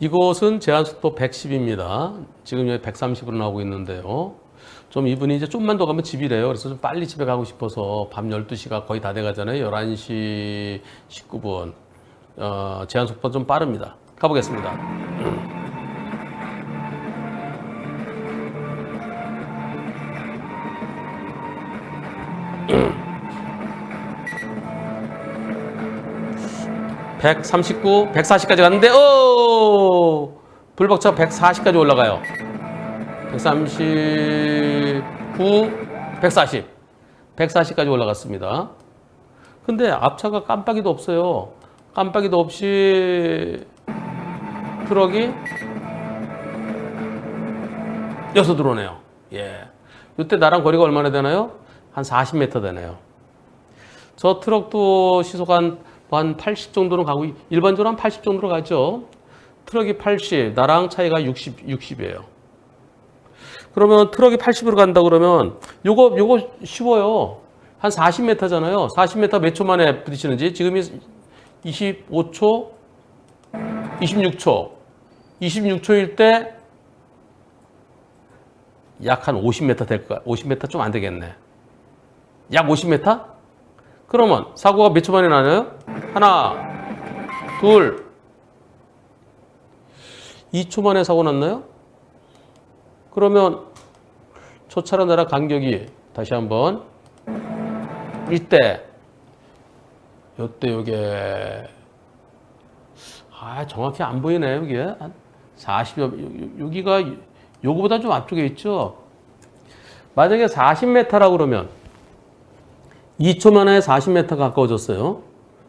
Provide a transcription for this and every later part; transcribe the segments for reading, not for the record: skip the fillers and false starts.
이곳은 제한속도 110입니다. 지금 여기 130으로 나오고 있는데요. 좀 이분이 이제 좀만 더 가면 집이래요. 그래서 좀 빨리 집에 가고 싶어서 밤 12시가 거의 다 돼 가잖아요. 11시 19분. 제한속도 좀 빠릅니다. 가보겠습니다. 139, 140까지 갔는데, 불박차가 140까지 올라가요. 139, 140. 140까지 올라갔습니다. 근데 앞차가 깜빡이도 없어요. 깜빡이도 없이 트럭이 여기서 들어오네요. 예. 이때 나랑 거리가 얼마나 되나요? 한 40m 되네요. 저 트럭도 시속 한 80 정도는 가고, 일반적으로 한 80 정도로 가죠. 트럭이 80, 나랑 차이가 60이에요. 그러면 트럭이 80으로 간다 그러면 요거 쉬워요. 한 40m잖아요. 40m 몇 초 만에 부딪히는지. 지금이 25초, 26초. 26초일 때 약 한 50m 될 거야. 50m 좀 안 되겠네. 약 50m? 그러면 사고가 몇 초 만에 나나요? 하나, 둘, 2초 만에 사고 났나요? 그러면 저 차랑 나랑 간격이 다시 한번 이때 요게 정확히 안 보이네요. 여기 한 40여 여기가 요거보다 좀 앞쪽에 있죠. 만약에 40m라고 그러면 2초 만에 40m 가까워졌어요.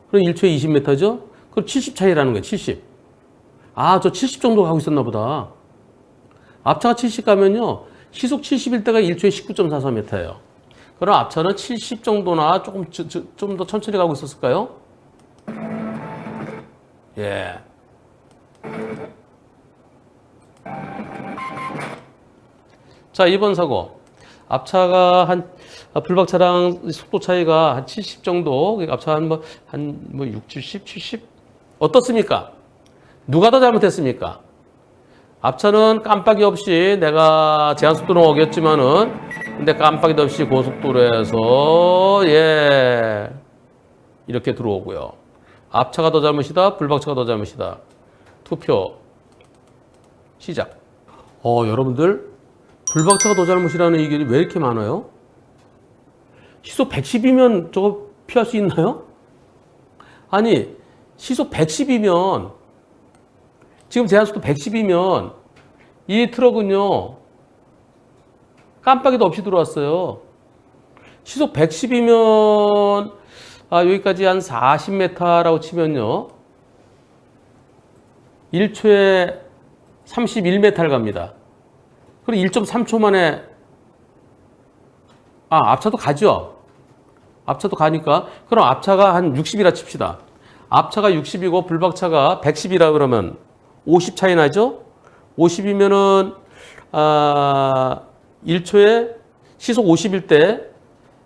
그럼 1초에 20m죠? 그럼 70 차이라는 거예요. 70. 저 70 정도 가고 있었나 보다. 앞차가 70 가면요. 시속 70일 때가 1초에 19.44m예요. 그럼 앞차는 70 정도나 좀 더 천천히 가고 있었을까요? 예. 자, 이번 사고. 앞차가 불박차랑 속도 차이가 한 70 정도, 앞차가 한 6, 70, 70? 어떻습니까? 누가 더 잘못했습니까? 앞차는 깜빡이 없이 내가 제한속도는 어겼지만은, 근데 깜빡이도 없이 고속도로에서, 이렇게 들어오고요. 앞차가 더 잘못이다, 불박차가 더 잘못이다. 투표, 시작. 여러분들, 불박차가 더 잘못이라는 의견이 왜 이렇게 많아요? 시속 110이면 저거 피할 수 있나요? 아니, 시속 110이면, 지금 제한속도 110이면, 이 트럭은요, 깜빡이도 없이 들어왔어요. 시속 110이면, 여기까지 한 40m라고 치면요, 1초에 31m를 갑니다. 그리고 1.3초 만에 앞차도 가죠. 앞차도 가니까 그럼 앞차가 한 60이라 칩시다. 앞차가 60이고 불박차가 110이라 그러면 50 차이 나죠? 50이면은 1초에 시속 50일 때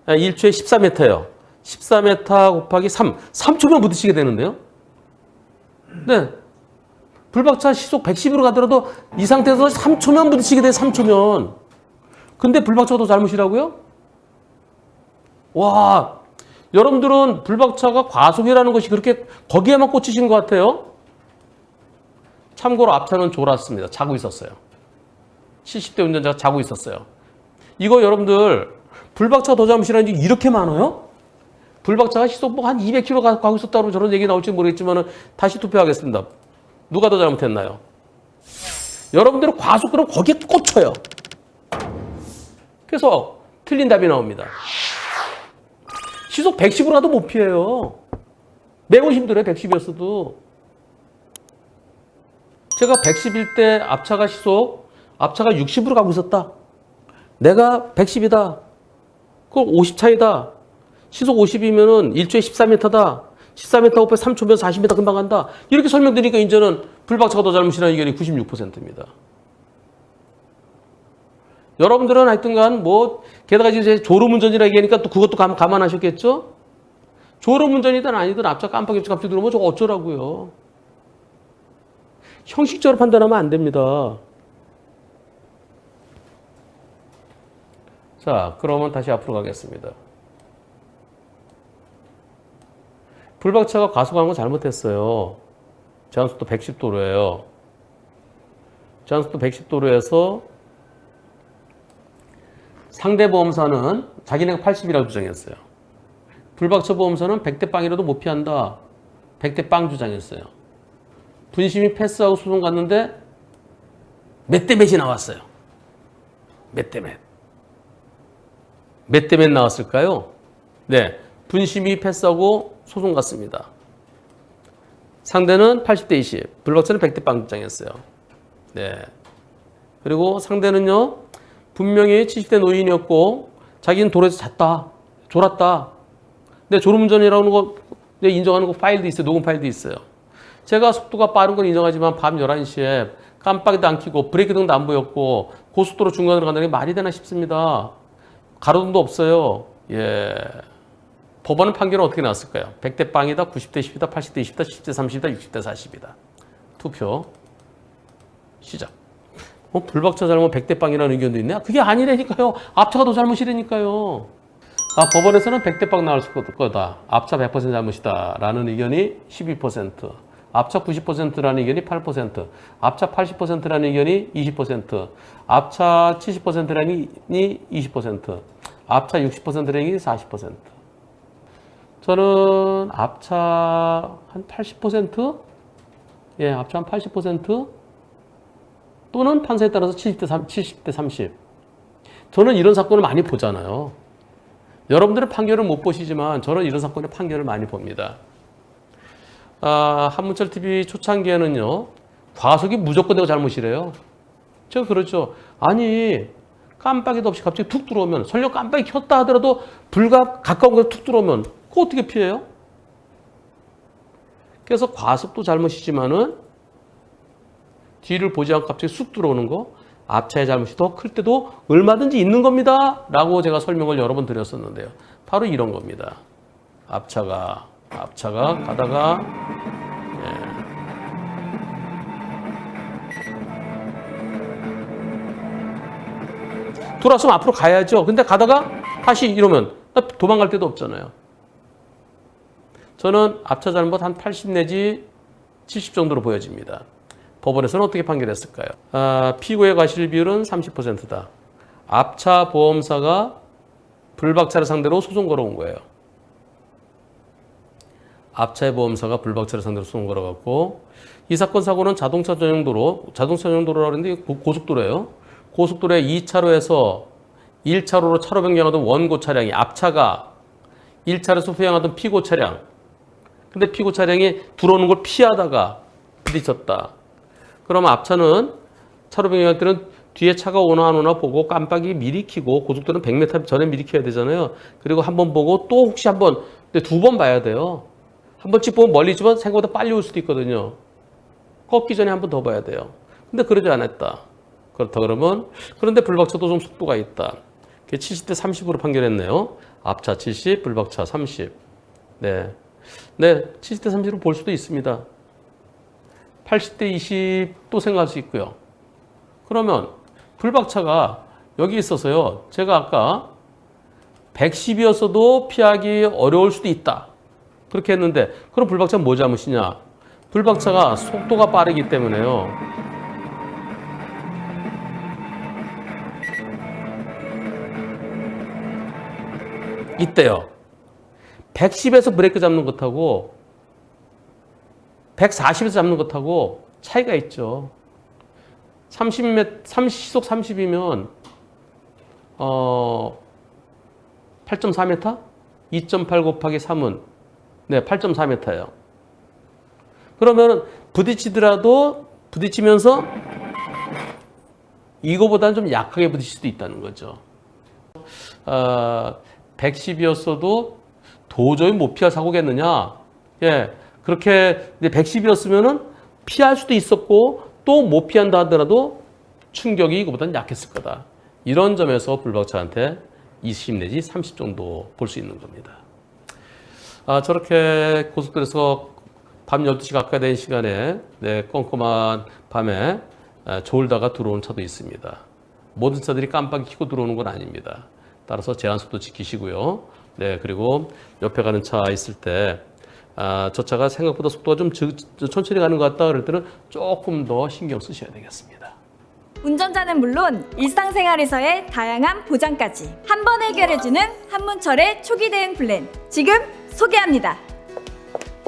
1초에 14m예요. 14m 곱하기 3초면 부딪히게 되는데요. 네. 불박차 시속 110으로 가더라도 이 상태에서 3초면 부딪히게 돼, 3초면. 근데 불박차가 더 잘못이라고요? 와, 여러분들은 불박차가 과속이라는 것이 그렇게 거기에만 꽂히신 것 같아요? 참고로 앞차는 졸았습니다. 자고 있었어요. 70대 운전자가 자고 있었어요. 이거 여러분들, 불박차가 더 잘못이라는 게 이렇게 많아요? 불박차가 시속 한 200km 가고 있었다고 저런 얘기 나올지 모르겠지만 다시 투표하겠습니다. 누가 더 잘못했나요? 여러분들은 과속 그럼 거기에 꽂혀요. 그래서 틀린 답이 나옵니다. 시속 110으로 가도 못 피해요. 매우 힘들어요. 110이었어도. 제가 110일 때 앞차가 60으로 가고 있었다. 내가 110이다. 그럼 50 차이다. 시속 50이면은 1초에 14m다. 14m 곱해 3초면 40m 금방 간다. 이렇게 설명드리니까 이제는 불박차가 더 잘못이라는 의견이 96%입니다. 여러분들은 하여튼간 게다가 이제 졸음운전이라 얘기하니까 또 그것도 감안하셨겠죠? 졸음운전이든 아니든 앞차 깜빡이 없이 갑자기 들어오면 저거 어쩌라고요. 형식적으로 판단하면 안 됩니다. 자, 그러면 다시 앞으로 가겠습니다. 불박차가 과속한 건 잘못했어요. 제한속도 110도로예요. 제한속도 110도로에서 상대 보험사는 자기네가 80이라고 주장했어요. 불박차 보험사는 100대 빵이라도 못 피한다. 100대 빵 주장했어요. 분심이 패스하고 소송 갔는데 몇 대 몇이 나왔어요. 몇 대 몇. 몇 대 몇 나왔을까요? 네, 분심이 패스하고 소송 갔습니다. 상대는 80대 20, 불박차는 100대 빵 주장했어요. 네. 그리고 상대는요, 분명히 70대 노인이었고, 자기는 도로에서 잤다, 졸았다. 근데 졸음운전이라는 거, 인정하는 거 파일도 있어요. 녹음 파일도 있어요. 제가 속도가 빠른 건 인정하지만 밤 11시에 깜빡이도 안 켜고 브레이크 등도 안 보였고, 고속도로 중간으로 간다는 게 말이 되나 싶습니다. 가로등도 없어요. 예. 법원은 판결은 어떻게 나왔을까요? 100대 빵이다, 90대 10이다, 80대 20이다, 10대 30이다, 60대 40이다. 투표 시작. 불박차 잘못 100대 빵이라는 의견도 있네. 그게 아니라니까요. 앞차가 더 잘못이라니까요. 법원에서는 100대 빵 나올 거다. 앞차 100% 잘못이다. 라는 의견이 12%. 앞차 90%라는 의견이 8%. 앞차 80%라는 의견이 20%. 앞차 70%라는 의견이 20%. 앞차 60%라는 의견이 40%. 저는 앞차 한 80%? 예, 앞차 한 80%? 또는 판사에 따라서 70대 30. 저는 이런 사건을 많이 보잖아요. 여러분들은 판결을 못 보시지만 저는 이런 사건의 판결을 많이 봅니다. 한문철 TV 초창기에는요, 과속이 무조건 내가 잘못이래요. 제가 그렇죠. 아니, 깜빡이도 없이 갑자기 툭 들어오면, 설령 깜빡이 켰다 하더라도 불과 가까운 곳에 툭 들어오면, 그거 어떻게 피해요? 그래서 과속도 잘못이지만은, 뒤를 보지 않고 갑자기 쑥 들어오는 거, 앞차의 잘못이 더 클 때도 얼마든지 있는 겁니다. 라고 제가 설명을 여러 번 드렸었는데요. 바로 이런 겁니다. 앞차가 가다가, 돌아서면 앞으로 가야죠. 근데 가다가 다시 이러면 도망갈 데도 없잖아요. 저는 앞차 잘못 한 80 내지 70 정도로 보여집니다. 법원에서는 어떻게 판결했을까요? 피고의 과실 비율은 30%다. 앞차 보험사가 불박차를 상대로 소송 걸어온 거예요. 앞차의 보험사가 불박차를 상대로 소송 걸어갔고, 이 사건 사고는 자동차 전용도로라고 하는데 고속도로예요. 고속도로의 2차로에서 1차로로 차로 변경하던 원고 차량이 앞차가 1차로에서 후행하던 피고 차량. 근데 피고 차량이 들어오는 걸 피하다가 부딪혔다. 그러면 앞차는 차로 변경할 때는 뒤에 차가 오나 안 오나 보고 깜빡이 미리 켜고, 고속도로는 100m 전에 미리 켜야 되잖아요. 그리고 한 번 보고 또 혹시 한 번, 근데 두 번 봐야 돼요. 한 번씩 보면 멀리 있지만 생각보다 빨리 올 수도 있거든요. 꺾기 전에 한 번 더 봐야 돼요. 근데 그러지 않았다. 그렇다 그러면, 그런데 불박차도 좀 속도가 있다. 그게 70대 30으로 판결했네요. 앞차 70, 불박차 30. 네. 70대 30으로 볼 수도 있습니다. 80대 20도 생각할 수 있고요. 그러면 불박차가 여기 있어서요. 제가 아까 110이었어도 피하기 어려울 수도 있다. 그렇게 했는데, 그럼 불박차는 뭐 잘못이냐? 불박차가 속도가 빠르기 때문에요. 이때요. 110에서 브레이크 잡는 것하고 140에서 잡는 것하고 차이가 있죠. 시속 30이면 8.4m? 2.8 곱하기 3은 8.4m예요. 그러면 부딪히면서 이거보다는 좀 약하게 부딪힐 수도 있다는 거죠. 110이었어도 도저히 못 피할 사고겠느냐? 예, 그렇게 110이었으면은 피할 수도 있었고 또 못 피한다 하더라도 충격이 이거보다는 약했을 거다. 이런 점에서 불박차한테 20 내지 30 정도 볼 수 있는 겁니다. 저렇게 고속도로에서 밤 12시 가까이 된 시간에 껌껌한 밤에 졸다가 들어온 차도 있습니다. 모든 차들이 깜빡이 켜고 들어오는 건 아닙니다. 따라서 제한속도 지키시고요. 그리고 옆에 가는 차 있을 때 저 차가 생각보다 속도가 좀 천천히 가는 것 같다 그럴 때는 조금 더 신경 쓰셔야 되겠습니다. 운전자는 물론 일상생활에서의 다양한 보장까지 한 번 해결해주는 한문철의 초기 대응 플랜 지금 소개합니다.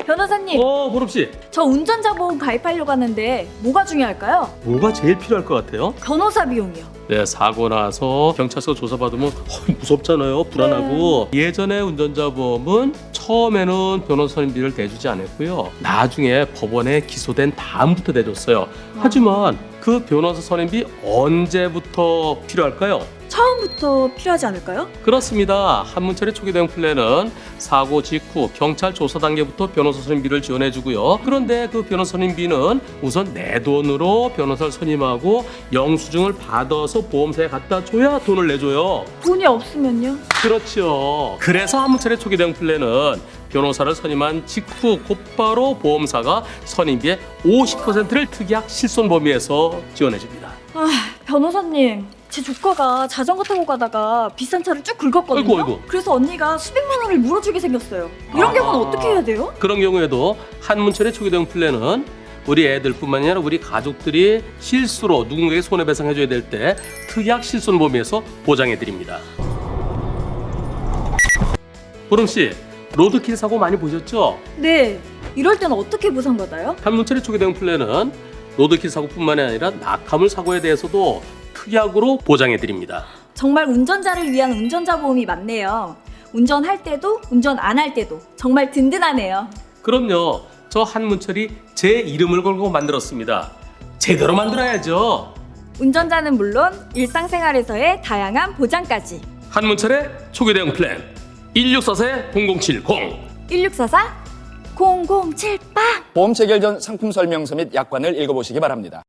변호사님, 보름씨. 저 운전자 보험 가입하려고 하는데 뭐가 중요할까요? 뭐가 제일 필요할 것 같아요? 변호사 비용이요. 사고 나서 경찰서 조사받으면 무섭잖아요. 불안하고. 예전에 운전자 보험은 처음에는 변호사님비를 내주지 않았고요. 나중에 법원에 기소된 다음부터 내줬어요. 하지만 그 변호사 선임비 언제부터 필요할까요? 처음부터 필요하지 않을까요? 그렇습니다. 한문철의 초기 대응 플랜은 사고 직후 경찰 조사 단계부터 변호사 선임비를 지원해주고요. 그런데 그 변호사 선임비는 우선 내 돈으로 변호사를 선임하고 영수증을 받아서 보험사에 갖다 줘야 돈을 내줘요. 돈이 없으면요? 그렇죠. 그래서 한문철의 초기 대응 플랜은 변호사를 선임한 직후 곧바로 보험사가 선임비의 50%를 특약 실손 범위에서 지원해줍니다. 변호사님, 제 조카가 자전거 타고 가다가 비싼 차를 쭉 긁었거든요. 아이고. 그래서 언니가 수백만 원을 물어주게 생겼어요. 이런 경우는 어떻게 해야 돼요? 그런 경우에도 한문철의 초기 대응 플랜은 우리 애들뿐만 아니라 우리 가족들이 실수로 누군가에게 손해배상해줘야 될 때 특약 실손 범위에서 보장해드립니다. 보름씨, 로드킬 사고 많이 보셨죠? 네. 이럴 때는 어떻게 보상받아요? 한문철의 초기 대응 플랜은 로드킬 사고뿐만이 아니라 낙하물 사고에 대해서도 특약으로 보장해드립니다. 정말 운전자를 위한 운전자 보험이 많네요. 운전할 때도 운전 안 할 때도 정말 든든하네요. 그럼요. 저 한문철이 제 이름을 걸고 만들었습니다. 제대로 만들어야죠. 운전자는 물론 일상생활에서의 다양한 보장까지. 한문철의 초기 대응 플랜 1644-0070 1644 0078 보험 체결 전 상품 설명서 및 약관을 읽어보시기 바랍니다.